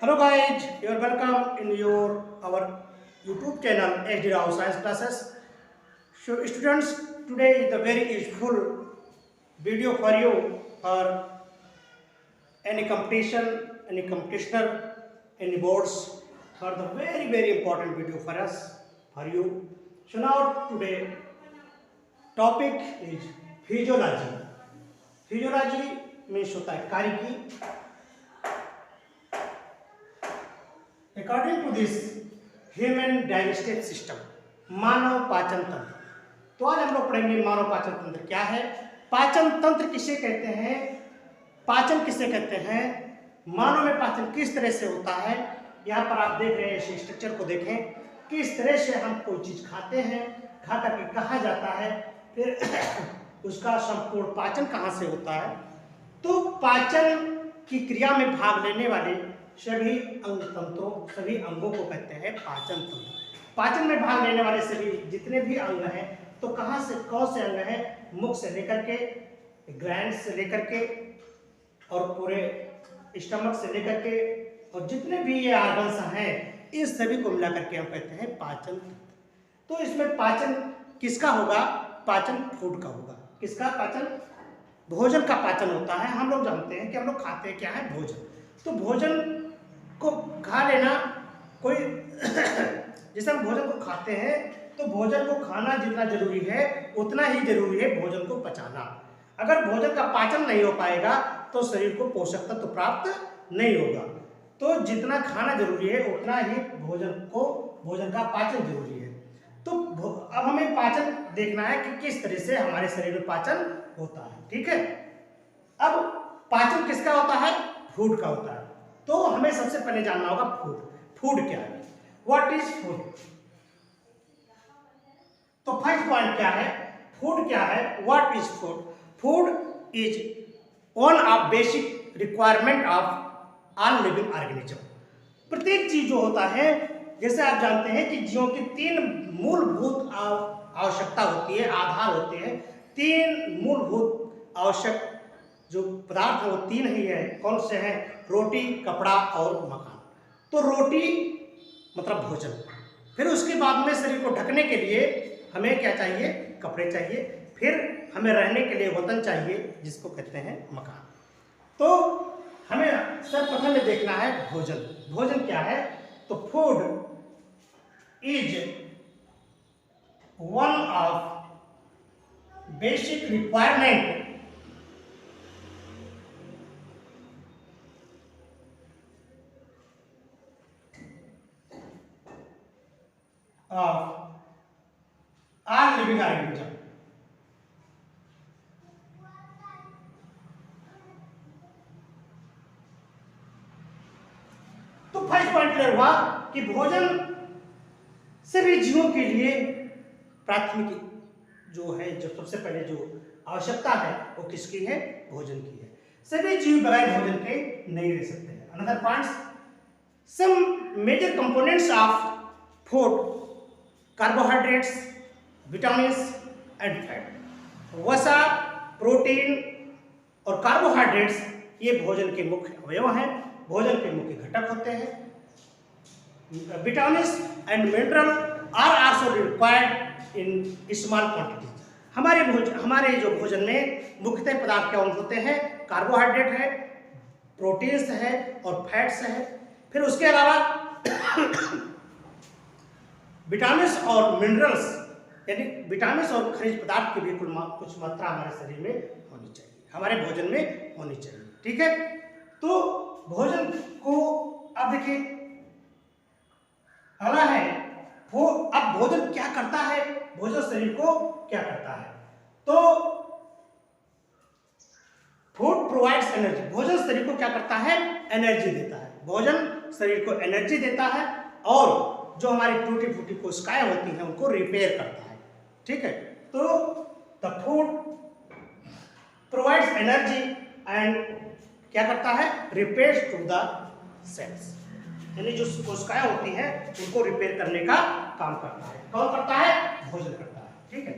Hello guys, you are welcome in our YouTube channel HD Rao Science Classes. So students, today is a very useful video for you for any competition, any competitioner, any boards. For the very important video for us, for you. So now today topic is physiology. Physiology means होता है कारिकी. According to this human digestive system, मानव पाचन तंत्र. तो आज हम लोग पढ़ेंगे मानव पाचन तंत्र क्या है, पाचन तंत्र किसे कहते हैं, पाचन किसे कहते हैं, मानव में पाचन किस तरह से होता है. यहाँ पर आप देख रहे हैं इस स्ट्रक्चर को देखें, किस तरह से हम कोई चीज खाते हैं, खा करके कहाँ जाता है, फिर उसका संपूर्ण पाचन कहाँ से होता है. तो पाचन की क्रिया में भाग लेने वाले सभी अंग तंत्रों, सभी अंगों को कहते हैं पाचन तंत्र. पाचन में भाग लेने वाले सभी जितने भी अंग हैं, तो कहाँ से कौन से अंग हैं, मुख से लेकर के, ग्लैंड से लेकर के और पूरे स्टमक से लेकर के और जितने भी ये ऑर्गन्स हैं, इस सभी को मिलाकर के हम कहते हैं पाचन तंत्र. तो इसमें पाचन किसका होगा, पाचन फूड का होगा. किसका पाचन, भोजन का पाचन होता है. हम लोग जानते हैं कि हम लोग खाते हैं क्या है, भोजन. तो भोजन को खा लेना, कोई जैसे हम भोजन को खाते हैं, तो भोजन को खाना जितना जरूरी है उतना ही जरूरी है भोजन को पचाना. अगर भोजन का पाचन नहीं हो पाएगा तो शरीर को पोषक तत्व प्राप्त नहीं होगा. तो जितना खाना जरूरी है उतना ही भोजन का पाचन जरूरी है. तो अब हमें पाचन देखना है कि किस तरह से हमारे शरीर में पाचन होता है. ठीक है, अब पाचन किसका होता है, फूड का होता है. तो हमें सबसे पहले जानना होगा फूड. फूड क्या है, व्हाट इज फूड. तो फर्स्ट पॉइंट क्या है, फूड क्या है, what is food. Food is one of basic requirement of all living organism. प्रत्येक चीज जो होता है, जैसे आप जानते हैं कि जीवों की तीन मूलभूत आवश्यकता होती है, आधार होते हैं. तीन मूलभूत आवश्यक जो पदार्थ है वो तीन ही है. कौन से हैं, रोटी, कपड़ा और मकान. तो रोटी मतलब भोजन. फिर उसके बाद में शरीर को ढकने के लिए हमें क्या चाहिए, कपड़े चाहिए. फिर हमें रहने के लिए वतन चाहिए जिसको कहते हैं मकान. तो हमें सर्वप्रथम में देखना है भोजन. भोजन क्या है, तो food is one of basic requirement of all living organism. तो फर्स्ट पॉइंट क्लियर हुआ कि भोजन सभी जीवों के लिए प्राथमिक जो है, जो सबसे पहले जो आवश्यकता है वो किसकी है, भोजन की है. सभी जीव बगैर भोजन के नहीं रह सकते हैं. Another points, some major components of food, carbohydrates, vitamins and fat. वसा, प्रोटीन और कार्बोहाइड्रेट्स ये भोजन के मुख्य अवयव हैं, भोजन के मुख्य घटक होते हैं. Vitamins and mineral are also required in small quantities. हमारे जो भोजन में मुख्यतः पदार्थ क्या होते हैं, कार्बोहाइड्रेट है, प्रोटीन्स है और फैट्स है. फिर उसके अलावा विटामिन्स और मिनरल्स, यानी विटामिन्स और खनिज पदार्थ की भी कुछ मात्रा हमारे शरीर में होनी चाहिए, हमारे भोजन में होनी चाहिए. ठीक है, तो भोजन को अब देखिए अगला है वो. अब भोजन क्या करता है, भोजन शरीर को क्या करता है. तो फूड प्रोवाइड्स एनर्जी. भोजन शरीर को क्या करता है, एनर्जी देता है. भोजन शरीर को एनर्जी देता है और जो हमारी टूटी फूटी कोशिकाएं होती हैं उनको रिपेयर करता है. ठीक है, तो the food provides energy and क्या करता है, रिपेयर्स टू द सेल्स. यानी जो कोशिकाएं होती हैं उनको रिपेयर करने का काम करता है. कौन करता है, भोजन करता है. ठीक है,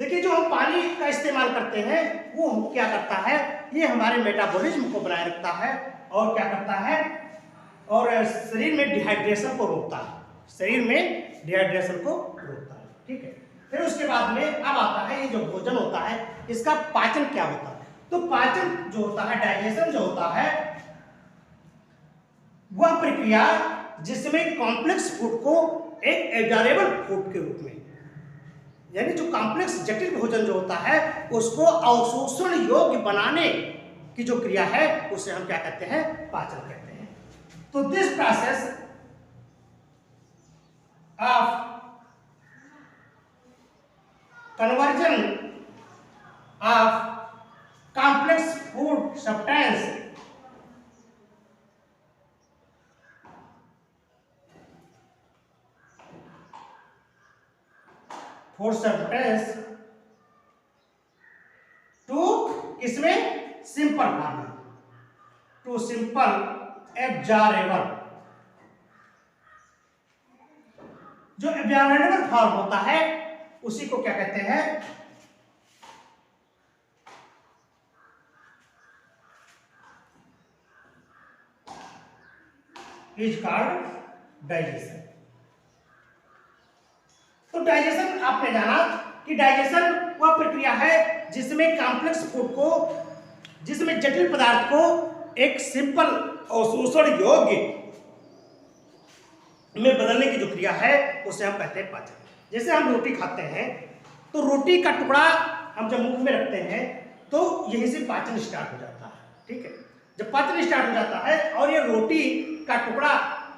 देखिए जो हम पानी का इस्तेमाल करते हैं वो क्या करता है, ये हमारे मेटाबॉलिज्म को बनाए रखता है और क्या करता है, और शरीर में डिहाइड्रेशन को रोकता है, शरीर में डिहाइड्रेशन को रोकता है। ठीक है, फिर उसके बाद में अब आता है ये जो भोजन होता है इसका पाचन क्या होता है। तो पाचन जो होता है, डाइजेशन जो होता है, वह प्रक्रिया जिसमें कॉम्प्लेक्स फूड को एक एब्जॉर्बेबल फूड के रूप में, यानी जो कॉम्प्लेक्स जटिल भोजन जो होता है उसको अवशोषण योग्य बनाने की जो क्रिया है उसे हम क्या कहते हैं, पाचन कहते हैं। तो this process of conversion of complex food substance to किसमें, सिंपल फॉर्म में, टू सिंपल एब्जॉर्बेबल। जो एब्जॉर्बेबल फॉर्म होता है उसी को क्या कहते हैं, इज कॉल्ड डाइजेशन। तो डाइजेशन आपने जाना कि डाइजेशन वह प्रक्रिया है जिसमें कॉम्प्लेक्स फूड को, जिसमें जटिल पदार्थ को एक सिंपल अवशोषण योग्य में बदलने की जो क्रिया है उसे हम कहते हैं पाचन। जैसे हम रोटी खाते हैं तो रोटी का टुकड़ा हम जब मुंह में रखते हैं तो यहीं से पाचन स्टार्ट हो जाता है। ठीक है, जब पाचन स्टार्ट हो जाता है और ये रोटी का टुकड़ा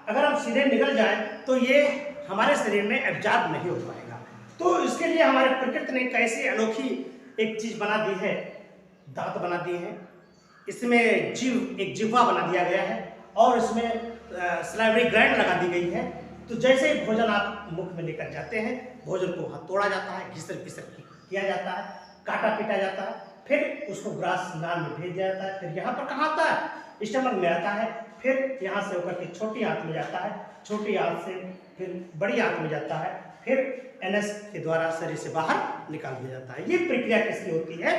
अगर हम सीधे निकल जाए तो ये हमारे शरीर में एब्जॉर्ब नहीं हो पाएगा। तो इसके लिए हमारे प्रकृति ने कैसी अनोखी एक चीज बना दी है, दांत बना दिए हैं, इसमें एक जिह्वा बना दिया गया है और इसमें सलाइवरी ग्लैंड लगा दी गई है। तो जैसे ही भोजन आप मुख में लेकर जाते हैं, भोजन को हथौड़ा जाता है, घिसर पिसर किया जाता है, काटा पीटा जाता है, फिर उसको ग्रास नाल में भेज दिया जाता है, फिर यहाँ पर कहाँ आता है, स्टमक में आता है, फिर यहाँ से होकर के छोटी आंत में जाता है, छोटी आंत से फिर बड़ी आंत में जाता है, फिर एनएस के द्वारा शरीर से बाहर निकाल दिया जाता है। ये प्रक्रिया किसकी होती है,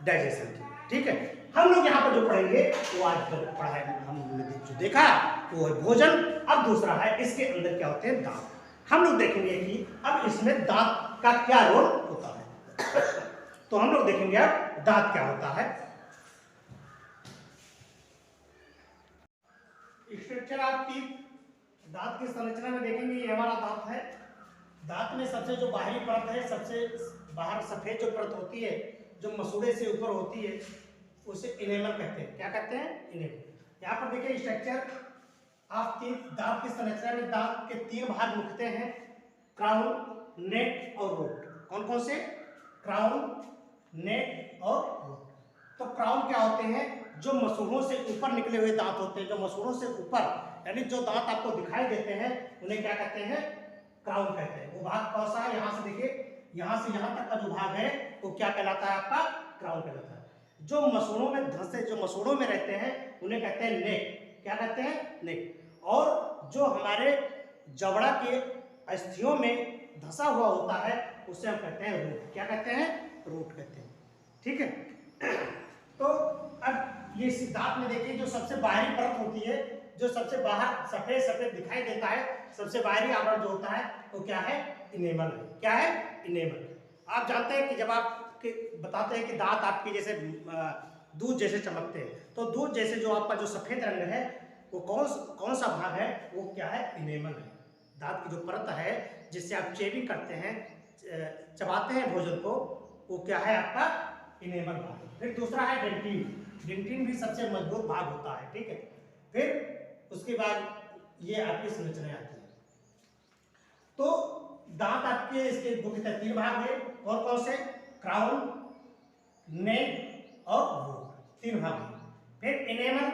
डाइजेशन की। ठीक है, हम लोग यहाँ पर जो पढ़ेंगे वो आज पढ़ा है, हमने जो देखा वो है भोजन। अब दूसरा है इसके अंदर क्या होते हैं, दांत। हम लोग देखेंगे कि अब इसमें दांत का क्या रोल होता है। तो हम लोग देखेंगे अब दांत क्या होता है। स्ट्रक्चर ऑफ टीथ, दांत की संरचना में देखेंगे ये हमारा दांत है। दांत में सबसे जो बाहरी परत है, सबसे बाहर सफेद जो परत होती है जो मसूड़े से ऊपर होती है उसे इनेमल कहते हैं। क्या कहते हैं, इनेमल। यहाँ पर देखिए स्ट्रक्चर ऑफ टीथ, दांत की संरचना में दांत के 3 भाग मुख्यतः हैं, क्राउन, नेक और रूट। कौन कौन से, क्राउन, नेक और रूट। तो क्राउन क्या होते हैं, जो मसूड़ों से ऊपर निकले हुए दांत होते हैं, जो मसूड़ों से ऊपर, यानी जो दांत आपको दिखाई देते हैं उन्हें क्या कहते हैं, क्राउन कहते हैं। वो भाग कौन सा है, यहाँ से देखिए, यहाँ से यहाँ तक का जो भाग है वो क्या कहलाता है, आपका क्राउन कहलाता है। जो मसूड़ों में धंसे, जो मसूड़ों में रहते हैं उन्हें कहते हैं नेक। क्या कहते हैं, नेक। और जो हमारे जबड़ा के अस्थियों में धंसा हुआ होता है उसे हम कहते हैं रूट। क्या कहते हैं, रूट कहते हैं। ठीक है, तो अब ये दांत में देखिए जो सबसे बाहरी परत होती है, जो सबसे बाहर सफेद सफेद दिखाई देता है, सबसे बाहरी आवरण जो होता है वो क्या है, इनेमल है। क्या है, इनेमल। आप जानते हैं कि जब आप बताते हैं कि दांत आपके जैसे दूध जैसे चमकते हैं, तो दूध जैसे जो आपका जो सफेद रंग है वो कौन सा भाग है, वो क्या है, इनेमल है। दांत की जो परत है जिससे आप चेविंग करते हैं, चबाते हैं भोजन को, वो क्या है, आपका इनेमल भाग। फिर दूसरा है डेंटिन। डेंटिन भी सबसे मजबूत भाग होता है। ठीक है, फिर उसके बाद ये आपकी संरचना आती है। तो दांत आपके इसके मुख्यतः 3 भाग है, और कौन से, क्राउन, नेक और रूट, 3 भाग है। फिर इनेमल।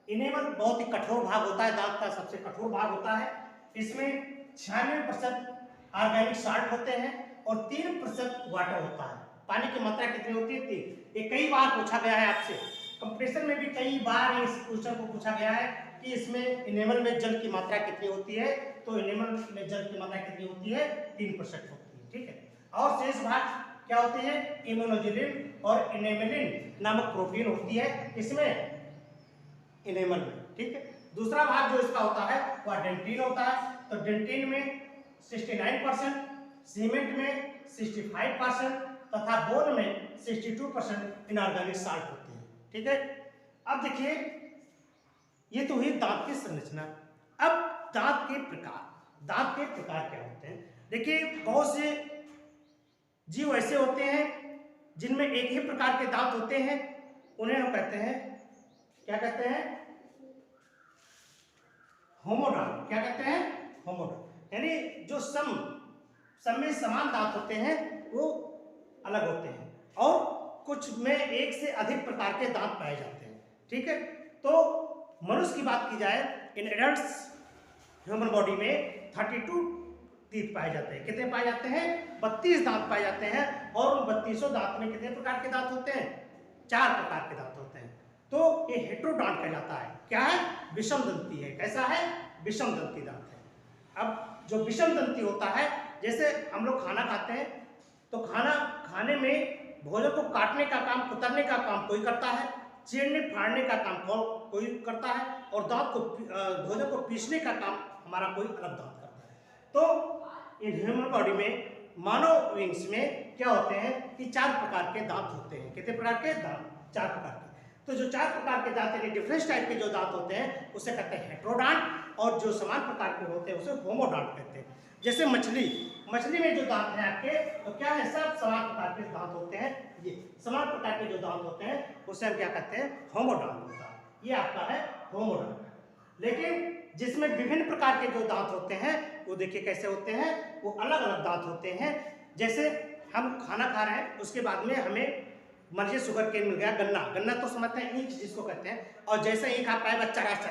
इनेमल बहुत ही कठोर भाग होता है, दांत का सबसे कठोर भाग होता है। इसमें 96% ऑर्गेनिक सॉल्ट होते हैं और 3% वाटर होता है। पानी की मात्रा कितनी होती है, 3। ये कई बार पूछा गया है आपसे, कंपटीशन में भी कई बार इस क्वेश्चन को पूछा गया है कि इसमें इनेमल में जल की मात्रा कितनी होती है। तो इनेमल में जल की मात्रा कितनी होती है, 3% होती है। ठीक है, और शेष भाग क्या होते हैं, इम्यूनोजुलिन और इनेमेलिन नामक प्रोटीन होती है इसमें, इनेमल में। ठीक है, दूसरा भाग जो इसका होता है वह डेंटिन होता है। तो डेंटिन में 69%, सीमेंट में 65% तथा बोन में 62% इनऑर्गेनिक साल्ट होते हैं। ठीक है, अब देखिए ये तो हुई दांत की संरचना। अब दांत के प्रकार, दांत के प्रकार क्या होते हैं? देखिए बहुत से जीव ऐसे होते हैं जिनमें एक ही प्रकार के दांत होते हैं, उन्हें हम कहते हैं, क्या कहते हैं? होमोडॉन। क्या कहते हैं? होमोडॉन। यानी जो सम में समान दांत होते हैं वो अलग होते हैं, और कुछ में एक से अधिक प्रकार के दांत पाए जाते हैं। ठीक है, तो मनुष्य की बात की जाए, इन एडल्ट्स ह्यूमन बॉडी में 32 टीथ पाए जाते हैं। कितने पाए जाते हैं? 32 दांत पाए जाते हैं। और उन 32 दांत में कितने प्रकार के दांत होते हैं? 4 प्रकार के दांत होते हैं। तो ये हेट्रोडॉन्ट कहलाता है। क्या है? विषम दंती है। कैसा है? विषम दंती दांत है। अब जो विषम दंती होता है, जैसे हम लोग खाना खाते हैं तो खाना खाने में भोजन को काटने का काम, कुतरने का काम कोई करता है, चीरने फाड़ने का काम कोई करता है, और दांत को भोजन को पीसने का काम हमारा कोई अलग दांत करता है। तो इन ह्यूमन बॉडी में, मानव विंग्स में क्या होते हैं कि 4 प्रकार के दांत होते हैं। कितने प्रकार के दांत? 4 प्रकार के। तो जो 4 प्रकार के दांत यानी डिफरेंट टाइप के जो दांत होते हैं उसे कहते हैं हेट्रोडॉन्ट, और जो समान प्रकार के होते हैं उसे होमोडॉन्ट कहते हैं। जैसे मछली में जो दांत हैं आपके, तो क्या है? सब समान प्रकार के दांत होते हैं। ये समान प्रकार के जो दांत होते हैं उसे हम क्या कहते हैं? होमोडॉन्ट होता है। ये आपका है होमोडॉन्ट। लेकिन जिसमें विभिन्न प्रकार के जो दांत होते हैं वो देखिए कैसे होते हैं, वो अलग अलग दांत होते हैं। जैसे हम खाना खा रहे हैं, उसके बाद में हमें मान लीजिए शुगर केन मिल गया, गन्ना तो समझते हैं ईंच जिसको कहते हैं, और जैसे ईंच खा पाए बच्चा रास्ता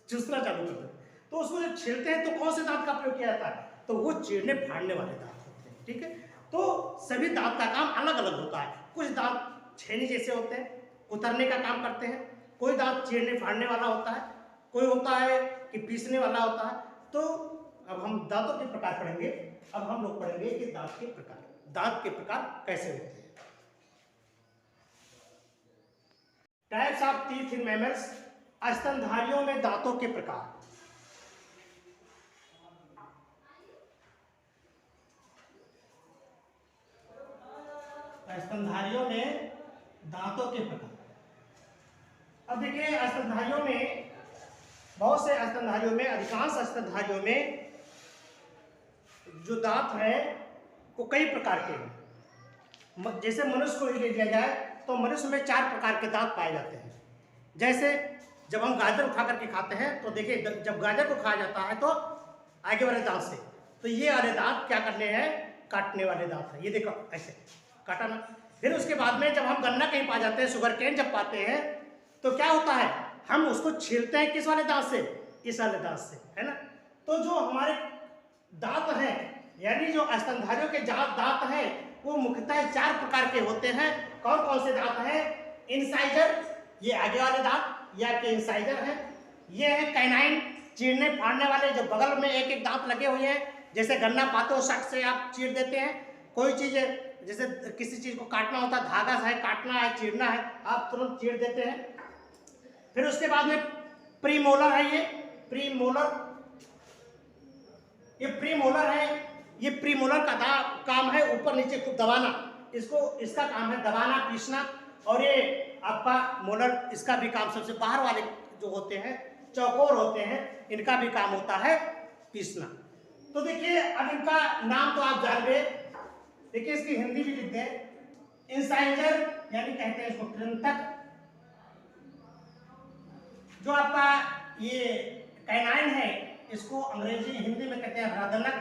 चूसना चालू कर दे, तो उसको जब छीलते हैं तो कौन से दांत का प्रयोग किया जाता है? तो वो चीरने फाड़ने वाले दांत होते हैं। ठीक है, तो सभी दांत का काम अलग अलग होता है। कुछ दांत छेनी जैसे होते हैं, कुतरने का काम करते हैं, कोई दांत चीरने फाड़ने वाला होता है, कोई होता है कि पीसने वाला होता है। तो अब हम दांतों के प्रकार पढ़ेंगे। अब हम लोग पढ़ेंगे कि दांत के प्रकार कैसे होते हैं। Types of teeth in mammals, स्तनधारियों में दांतों के प्रकार। स्तनधारियों में दांतों के प्रकार। अब देखिए स्तनधारियों में, बहुत से स्तनधारियों में, अधिकांश स्तनधारियों में जो दांत हैं वो कई प्रकार के हैं। जैसे मनुष्य को ले लिया जाए तो मनुष्य में 4 प्रकार के दांत पाए जाते हैं। जैसे जब हम गाजर उठा करके खाते हैं तो देखिए जब गाजर को खाया जाता है तो आगे वाले दांत से, तो ये वाले दांत क्या करने हैं? काटने वाले दांत हैं। ये देखो ऐसे काटा ना। फिर उसके बाद में जब हम गन्ना कहीं पा जाते हैं, शुगर केन जब पाते हैं, तो क्या होता है? हम उसको छीलते हैं किस वाले दांत से? इस वाले दांत से, है ना। तो जो हमारे दांत हैं, यानी जो स्तनधारियों के दांत हैं, वो मुख्यतः 4 प्रकार के होते हैं। कौन कौन से दांत हैं? इंसाइजर, ये आगे वाले दांत, ये आपके इंसाइजर हैं। ये है कैनाइन, चीरने फाड़ने वाले, जो बगल में एक एक दांत लगे हुए हैं। जैसे गन्ना पाते हो, शक से आप चीर देते हैं। कोई चीज़ जैसे किसी चीज़ को काटना होता है, धागा है, काटना है, चीरना है, आप तुरंत चीर देते हैं। फिर उसके बाद में प्रीमोलर है, ये प्रीमोलर है। ये प्रीमोलर का काम है ऊपर नीचे खूब दबाना, इसका काम है दबाना, पीसना। और ये आपका मोलर, इसका भी काम, सबसे बाहर वाले जो होते हैं चौकोर होते हैं, इनका भी काम होता है पीसना। तो देखिए अब इनका नाम तो आप जान गए। देखिए इसकी हिंदी भी लिखते हैं। इंसाइजर यानी कहते हैं इसको कृंतक। जो आपका ये कैनाइन है, इसको अंग्रेजी हिंदी में कहते हैं रदनक।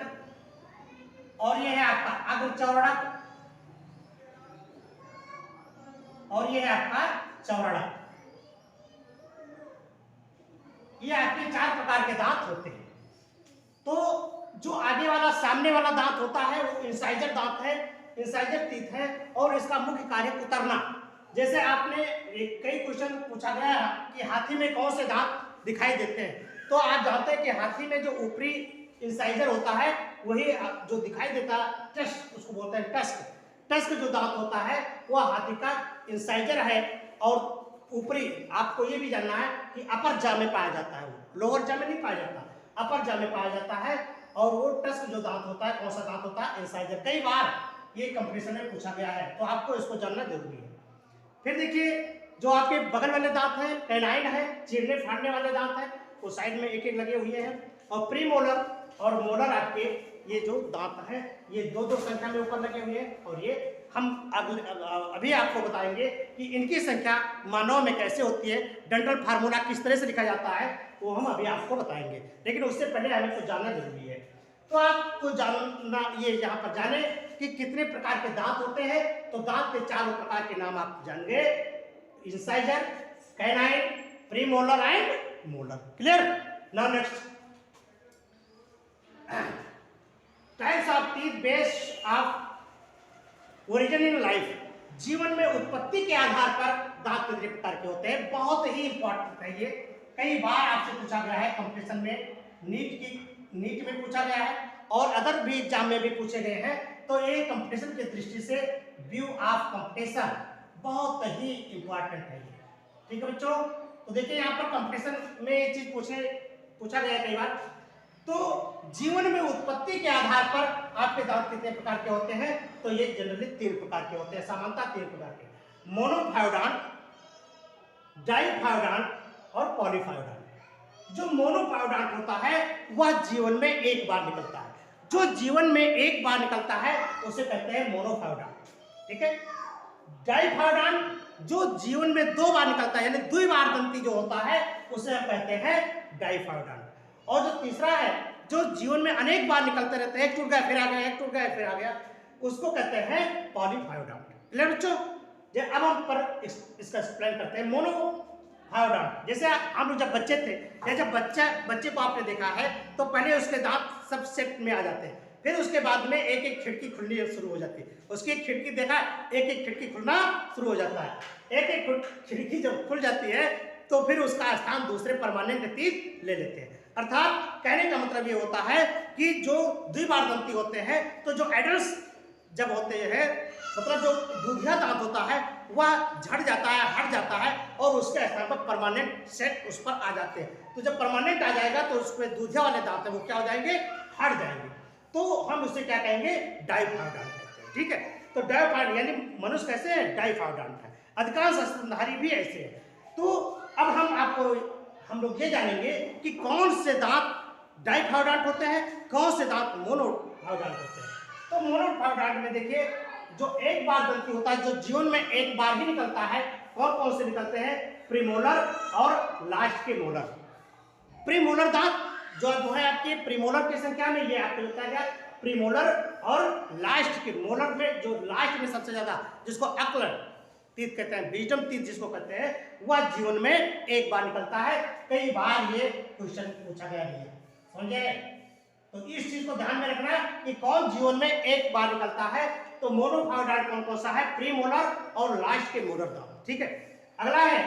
और ये है आपका अग्रचौड़क, और ये है आपका चौड़क। ये आपके 4 प्रकार के दांत होते हैं। तो जो आगे वाला, सामने वाला दांत होता है वो इंसाइजर दांत है, इंसाइजर टीथ है, और इसका मुख्य कार्य कुतरना। जैसे आपने कई क्वेश्चन पूछा गया है कि हाथी में कौन से दांत दिखाई देते हैं, तो आप जानते हैं कि हाथी में जो ऊपरी इंसाइजर होता है वही जो दिखाई देता है टस्क, उसको बोलते हैं टस्क। टस्क जो दांत होता है वह हाथी का इंसाइजर है, और ऊपरी, आपको ये भी जानना है कि अपर जा में पाया जाता है, वो लोअर जा में नहीं पाया जाता, अपर जा में पाया जाता है। और वो टस्क जो दांत होता है, कौन सा दांत होता है? इंसाइजर। कई बार ये कंपटीशन में पूछा गया है, तो आपको इसको जानना जरूरी है। फिर देखिए, जो आपके बगल वाले दांत हैं, कैनाइन है, चीरने फाड़ने वाले दांत हैं, वो साइड में एक एक लगे हुए हैं। और प्रीमोलर और मोलर आपके ये जो दांत हैं, ये दो दो संख्या में ऊपर लगे हुए हैं। और ये हम अभी आपको बताएंगे कि इनकी संख्या मानव में कैसे होती है, डेंटल फार्मूला किस तरह से लिखा जाता है, वो हम अभी आपको बताएंगे। लेकिन उससे पहले हमें कुछ जानना जरूरी है। तो आपको जानना, ये यहाँ पर जाने कि कितने प्रकार के दांत होते हैं। तो दांत के चारों प्रकार के नाम आप जानेंगे, incisor, canine, premolar and molar. Clear? Now next, types of teeth based of origin in life. जीवन में उत्पत्ति के आधार पर दांत कितने प्रकार के होते हैं? बहुत ही इंपॉर्टेंट है ये, कई बार आपसे पूछा गया है कंपटीशन में, नीट में पूछा गया है और अदर भी एग्जाम में भी पूछे गए हैं। तो ये कंपटीशन की दृष्टि से, व्यू ऑफ कंपटीशन, बहुत ही इंपॉर्टेंट है ये। ठीक है बच्चों, तो देखिए यहाँ पर कंपटीशन में ये चीज पूछा गया है कई बार। तो जीवन में उत्पत्ति के आधार पर आपके दांत कितने प्रकार के होते हैं? तो ये जनरली 3 प्रकार के होते हैं, सामान्यतः 3 प्रकार के, मोनोफायोडॉन्ट, डाइफायोडॉन्ट और पॉलीफायोडॉन्ट। जो मोनोफायोडॉन्ट होता है वह जीवन में एक बार निकलता है, जो जीवन में एक बार निकलता है उसे कहते हैं मोनोफायोडॉन्ट। ठीक है? डाइफायोडॉन्ट जो जीवन में 2 बार निकलता है, यानी द्विबारदंती जो होता है, उसे हम कहते हैं डाइफायोडॉन्ट। और जो तीसरा है, जो जीवन में अनेक बार निकलते रहते हैं, एक टूट गया फिर आ गया, एक टूट गया फिर आ गया, उसको कहते हैं पॉलीफायोडॉन्ट। क्लियर बच्चों? अब हम पर इसका एक्सप्लेन करते हैं। मोनोफायोडॉन्ट, जैसे हम लोग जब बच्चे थे, या जब बच्चे को आपने देखा है, तो पहले उसके दांत सब सेट में आ जाते हैं, फिर उसके बाद में एक एक खिड़की खुलनी शुरू हो जाती है। उसकी एक खिड़की देखा, एक एक खिड़की खुलना शुरू हो जाता है। एक एक खिड़की जब खुल जाती है तो फिर उसका स्थान दूसरे परमानेंट टीथ ले लेते हैं। अर्थात कहने का मतलब ये होता है कि जो द्विबारदंती होते हैं, तो जो एडल्ट्स जब होते हैं, मतलब जो दूधिया दांत होता है वह झड़ जाता है, हट जाता है, और उसके स्थान पर परमानेंट सेट उस पर आ जाते हैं। तो जब परमानेंट आ जाएगा तो उसमें दूधिया वाले दांत है वो क्या हो जाएंगे? हट जाएंगे। तो हम उसे क्या कहेंगे? डाइफायोडॉन्ट कहते हैं। ठीक है? तो डाइफायोडॉन्ट यानी मनुष्य कैसे है? डाइफायोडॉन्ट है। अधिकांश स्तनधारी भी ऐसे है। तो अब हम लोग ये जानेंगे कि कौन से दांत डाइफायोडॉन्ट होते हैं, कौन से दांत मोनोफायोडॉन्ट होते हैं। तो मोनोफायोडॉन्ट में देखिए, जो एक बार दंती होता है, जो जीवन में एक बार ही निकलता है, कौन कौन से निकलते हैं? प्रीमोलर और लास्ट के मोलर। प्रीमोलर दांत जो है आपके प्रीमोलर की संख्या में, ये आपको बताया गया प्रीमोलर और लास्ट के मोलर में, जो लास्ट में सबसे ज्यादा, जिसको अक्लर टीथ कहते हैं, विजडम टीथ जिसको कहते हैं, वह जीवन में एक बार निकलता है। कई बार ये क्वेश्चन पूछा गया है, समझे? तो इस चीज को ध्यान में रखना कि कौन जीवन में एक बार निकलता है। तो मोनोफायोडॉन्ट कौन कौन सा है? प्रीमोलर और लास्ट के मोलर दांत। ठीक है? अगला है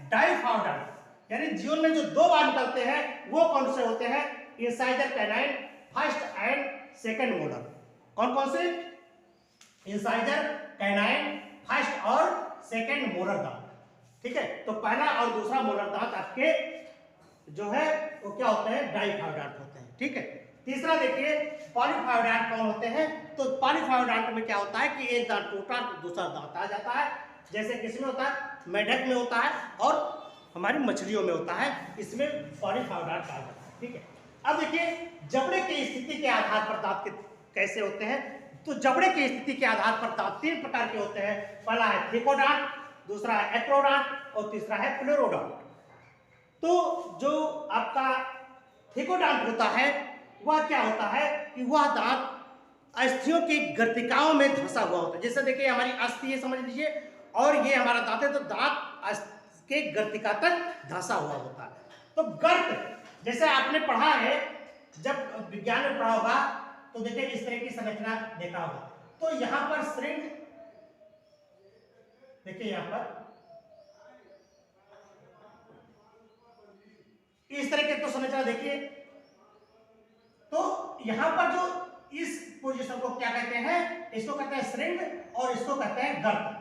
डाइफायोडॉन्ट, यानी जीवन में जो 2 बार निकलते हैं वो कौन से होते हैं? Incisor, canine, first and second molar. कौन कौन से? इंसाइजर, कैनाइन, फर्स्ट और सेकंड मोलर दांत। ठीक है? तो पहला और दूसरा मोलर दांत आपके जो है वो क्या होते हैं? डाइफायोडॉन्ट होते हैं। ठीक है? तीसरा देखिए, पॉलीफायोडॉन्ट कौन होते हैं? तो पॉलीफायोडॉन्ट में क्या होता है कि एक दांत टूटा तो दूसरा दांत आ जाता है। जैसे किसमें होता है? मेढक में होता है और हमारी मछलियों में होता है, इसमें पॉलीफायोडॉन्ट कहा जाता है। ठीक है? अब देखिए, जबड़े की स्थिति के आधार पर दांत कैसे होते हैं। तो जबड़े की स्थिति के आधार पर दांत 3 प्रकार के होते हैं। पहला है थिकोडॉन्ट, दूसरा है एक्रोडॉन्ट और तीसरा है प्लेरोडॉन्ट। तो जो आपका थिकोडॉन्ट होता है वह क्या होता है कि वह दांत अस्थियों की गर्तिकाओं में धंसा हुआ होता है। जैसे देखिए, हमारी अस्थि है, समझ लीजिए, और ये हमारा दांत है, तो दांत के गर्तिका तक धंसा हुआ होता है। तो गर्त, जैसे आपने पढ़ा है, जब विज्ञान में पढ़ा होगा, तो देखिए इस तरह की संरचना देखा होगा। तो यहां पर श्रृंग, देखिए यहां पर इस तरह के तो संरचना देखिए। तो यहां पर जो इस पोजीशन को क्या कहते हैं? इसको कहते हैं श्रृंग और इसको कहते हैं गर्त।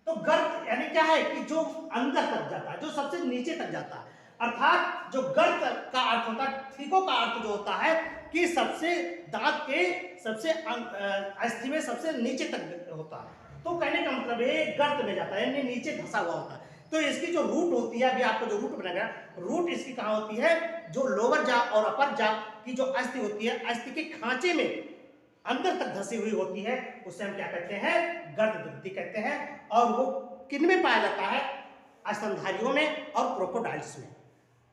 तो गर्त यानी क्या है कि जो अंदर तक जाता है, जो सबसे नीचे तक जाता है, अर्थात जो गर्त का अर्थ होता है, थीको का अर्थ जो होता है कि सबसे दांत के सबसे अस्थि में सबसे नीचे तक होता है। तो कहने का मतलब है गर्त में जाता है, यानी नीचे धंसा हुआ होता है। तो इसकी जो रूट होती है, अभी आपको जो रूट बनाया, रूट इसकी कहाँ होती है, जो लोअर जा और अपर जा की जो अस्थि होती है, अस्थि के खांचे में अंदर तक धसी हुई होती है, उसे हम क्या कहते हैं, गर्द ग्रंथि कहते हैं। और वो किन में पाया जाता है, स्तनधारियों में और क्रोकोडाइल्स में,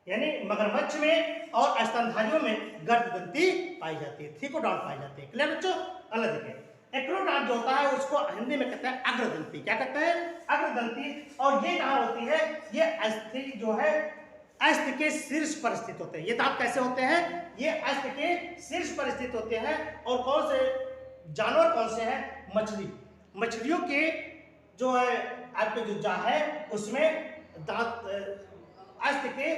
यानी मगरमच्छ में और स्तनधारियों में गर्द ग्रंथि पाई जाती है, थीकोडॉन पाई जाती है। क्लियर बच्चों? अलग देखें, एक्रोडॉन जो होता है उसको हिंदी में कहते हैं अग्रदंती। क्या कहते हैं? अग्रदंती। और ये कहाँ होती है, ये अस्थि जो है अस्थि के शीर्ष पर स्थित होते हैं। ये दांत कैसे होते हैं, ये अस्थि के शीर्ष पर स्थित होते हैं। और कौन से जानवर कौन से हैं, मछली, मछलियों के जो है आपके जो जा है उसमें दांत अस्थि के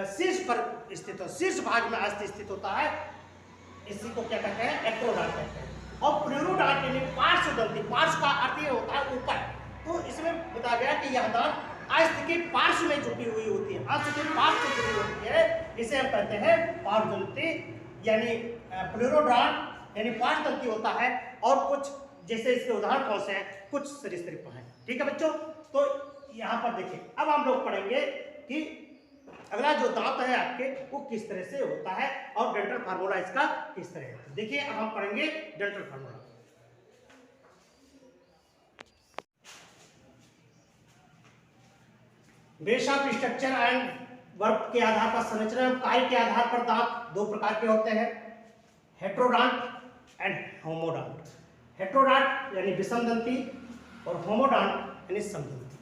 शीर्ष पर स्थित हो, शीर्ष भाग में अस्थि स्थित होता है। इसी को क्या कहते हैं, एक्रोडॉन कहते हैं। और प्लूरोडॉन यानी पार्श्वदंती, पार्श्व का अर्थ ये होता है ऊपर। तो इसमें बताया गया कि यह दांत अस्थि के पार्श्व में झुकी हुई होती है, अस्थि के पार्श्व में झुकी होती है, इसे हम कहते हैं पार्श्वदंती, यानी प्लूरोडॉन यानी पार्श्वदंती होता है। और कुछ जैसे इसके उदाहरण कौन से हैं, कुछ सरीसृप हैं। ठीक है बच्चों? तो यहाँ पर देखिए, अब हम लोग पढ़ेंगे कि अगला जो दांत है आपके वो किस तरह से होता है और डेंटल फार्मूला इसका किस तरह है। देखिए अब हम पढ़ेंगे dental formula. Base of structure and work के आधार पर, संरचना एवं कार्य के आधार पर दांत दो प्रकार के होते हैं, हेट्रोडॉन्ट एंड होमोडॉन्ट। हेट्रोडॉन्ट यानी विषमदंती और होमोडॉन्ट यानी समदंती।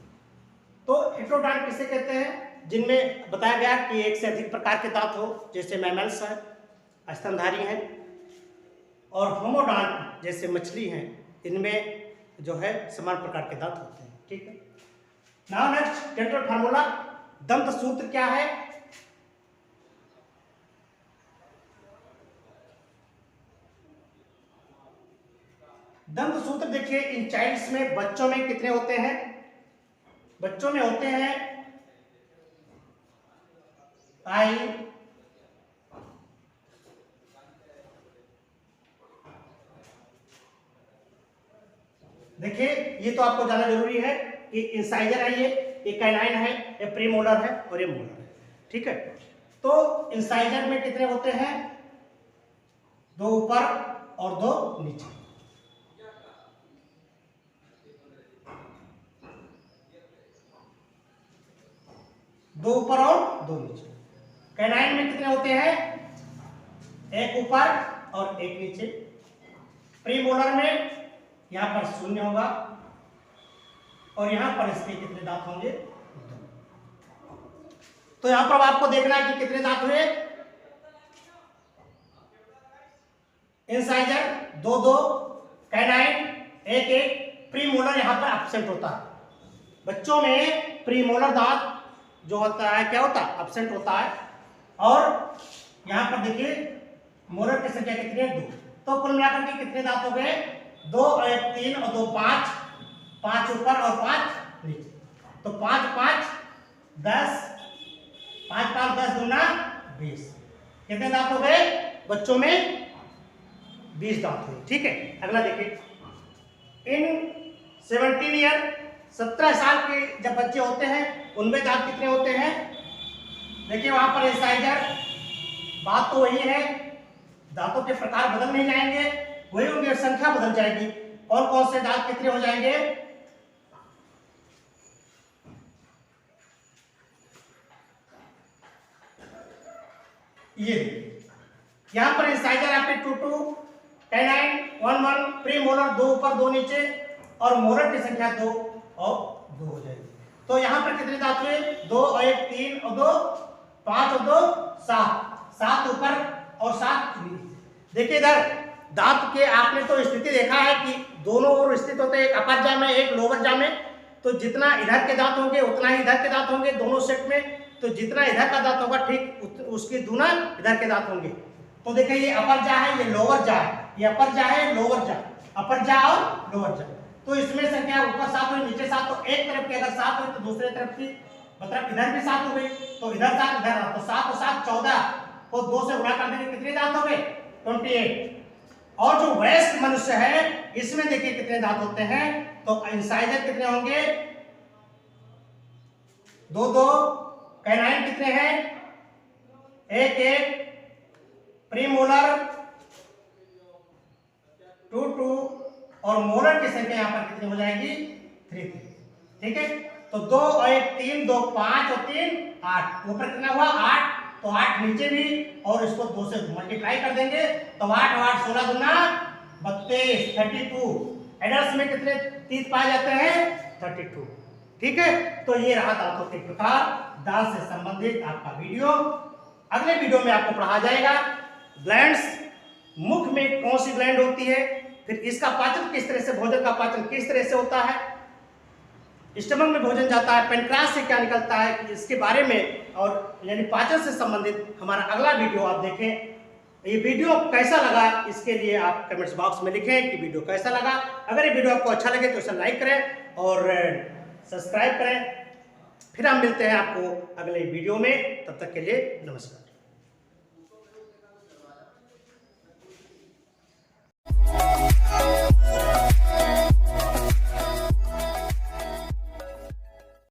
तो हेट्रोडॉन्ट किसे कहते हैं, जिनमें बताया गया कि एक से अधिक प्रकार के दांत हो, जैसे मैमल्स है, स्तनधारी हैं, और होमोडॉन्ट जैसे मछली हैं, इनमें जो है समान प्रकार के दांत होते हैं। ठीक है। Now next dental formula. दंत सूत्र क्या है, दंत सूत्र देखिए इन चाइल्ड्स में, बच्चों में कितने होते हैं, बच्चों में होते हैं आई, देखिए ये तो आपको जानना जरूरी है कि इंसाइजर है, ये कैनाइन है, ये प्रीमोलर है और ये मोलर है। ठीक है। तो इंसाइजर में कितने होते हैं, दो ऊपर और दो नीचे। दो ऊपर और दो नीचे। कैनाइन में कितने होते हैं, एक ऊपर और एक नीचे। प्रीमोलर में यहां पर शून्य होगा और यहां पर इसके कितने दांत होंगे, तो यहां पर आपको देखना है कि कितने दांत हुए, इंसाइजर दो दो, कैनाइन एक एक, प्रीमोलर यहां पर एब्सेंट होता है। बच्चों में प्रीमोलर दांत जो होता है क्या होता है, एब्सेंट होता है। और यहां पर देखिए मोलर की संख्या कितनी है, दो। तो कुल मिलाकर के कितने दांत हो गए, दो और एक तीन और दो पांच, पांच ऊपर और पांच नीचे। तो पांच पांच 10, पांच पांच 10 दूना 20। कितने दांत हो गए बच्चों में, 20 दांत हुए। ठीक है। अगला देखिए, इन 17 ईयर 17 साल के जब बच्चे होते हैं उनमें दांत कितने होते हैं, देखिए वहां पर इंसाइजर, बात तो वही है, दांतों के प्रकार बदल नहीं जाएंगे, वही होंगे, संख्या बदल जाएगी। और कौन से दांत कितने हो जाएंगे, ये यहां पर इंसाइजर आपके 2 2, कैनाइन 1 1, प्रीमोलर दो ऊपर दो नीचे, और मोलर की संख्या 2 और 2 हो जाएगी। तो यहां पर कितने दांत हुए, 2 और 1 3 और 2 5 और 2 7, 7 ऊपर और 7 नीचे। देखिए इधर दांत के आपने तो स्थिति देखा है कि दोनों ओर स्थित होते हैं, एक अपर जा में एक लोअर जा में। तो जितना इधर के दांत होंगे उतना ही इधर के दांत होंगे दोनों सेट में। तो जितना इधर का दांत होगा ठीक उसके दूना इधर के दांत होंगे। तो देखिए ये अपर जा है, ये लोअर जा है, ये अपर जा है, लोअर जा, अपर जा और लोअर जा। तो इसमें से क्या ऊपर 7 हुई नीचे 7, तो एक तरफ की अगर 7 हुई तो दूसरे तरफ की मतलब इधर भी 7 हो गई, तो इधर 7 इधर, तो 7 और 7 14 को 2 से गुणा कर देंगे कितने दांत हो गए 28। और जो वयस्क मनुष्य है इसमें देखिए कितने दांत होते हैं, तो इंसाइजर कितने होंगे 2 2, कैनाइन कितने हैं 1 1, प्रीमोलर 2 2, और मोलर की संख्या यहाँ पर कितनी हो जाएगी 3 3। ठीक है, तो 2 और 1 3, 2 5 और 3 8, ऊपर कितना हुआ 8, तो 8 नीचे भी, और इसको 2 से मल्टीप्लाई कर देंगे तो 8 8 16 दूना 32 32। एडल्ट्स में कितने तीत पाए जाते हैं 32। ठीक है, तो ये रहा दांतों के प्रकार, दांत से संबंधित आपका वीडियो। अगले वीडियो में आपको पढ़ाया जाएगा ग्लैंड्स, मुख में कौन सी ग्लैंड होती है, फिर इसका पाचन किस तरह से, भोजन का पाचन किस तरह से होता है, स्टमक में भोजन जाता है, पेनक्रास से क्या निकलता है, इसके बारे में, और यानी पाचन से संबंधित हमारा अगला वीडियो आप देखें। ये वीडियो कैसा लगा इसके लिए आप कमेंट्स बॉक्स में लिखें कि वीडियो कैसा लगा। अगर ये वीडियो आपको अच्छा लगे तो इसे लाइक करें और सब्सक्राइब करें। फिर हम मिलते हैं आपको अगले वीडियो में, तब तक के लिए नमस्कार।